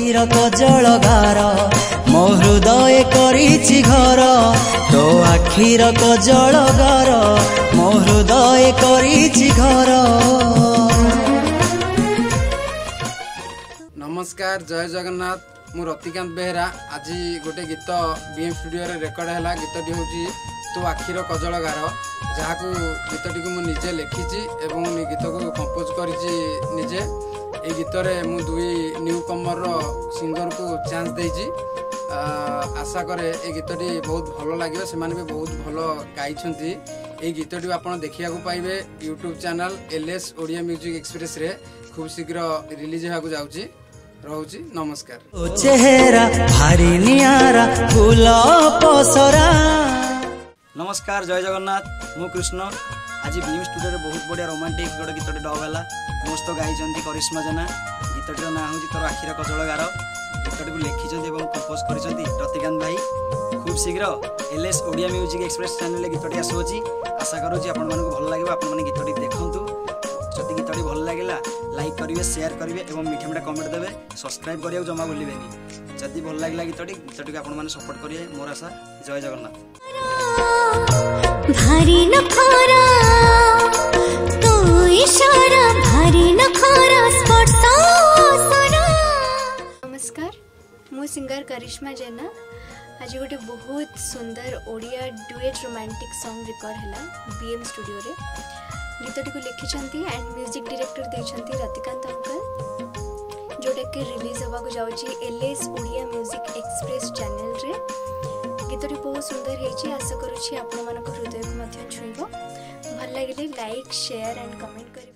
आखिर कजल गार मो हृदय करिछि घर तो आखिर कजल गार मो हृदय करिछि घर। नमस्कार, जय जगन्नाथ। मु रतिकांत बेहरा। आज गोटे गीत बीएम स्टूडियो रे रेकर्ड है। गीतटी हूँ तो आखिर कजल गार, जहाँ गीतटी को मुझे लिखी एवं गीत को कंपोज करिछि निजे। ए गीत रे मु दुई न्यू कमर सिंगर को चांस देइछि। आशा करे ए गीतटी बहुत भल लगे, से भी बहुत भल गाई। ए गीतटी आप देखा पाइबे YouTube channel LS Odia music express रे खूब शीघ्र रिलीज होगा जाउछि। रहूछि नमस्कार। चेहरा भारी नियारा फूल पसरा। नमस्कार, जय जगन्नाथ। मु कृष्ण। आज बीएम स्टूडियो बहुत बढ़िया रोमांटिक गोटे गीत डब है मस्त गाई करिश्मा जेना। गीतटीर ना हूँ तोर आखिर कजल गार। गीतटी को लिखिं और कंपोज कर रतिकांत भाई। खूब शीघ्र LS Odia music express channel गीतटी आसुची। आशा करुँच आप भल लगे। आपने गीतटी देखूँ, जदि गीतटी भल लगे लाइक करेंगे, शेयर करेंगे और मीठा मीठा कमेंट देवे। सब्सक्राइब करने जमा भूलें। जदि भल लगे गीतटी को आपने सपोर्ट करेंगे, मोर आशा। जय जगन्नाथ। भारी नखरा तो इशारा भारी नखरा स्पर्शरा। नमस्कार, मु सिंगर करिश्मा जेना। आज गोटे बहुत सुंदर Odia duet romantic song record है बीएम स्टूडियो रे। गीतटी को लिखिछंती एंड म्यूजिक डायरेक्टर देछंती रतिकांत अंकल, जोटा कि रिलीज होगा जाउची LS Odia music express channel रे। गीतटी बहुत सुंदर है। आशा करुँच आपण मान हृदय को छुईब। भल लगे लाइक शेयर एंड कमेंट करें।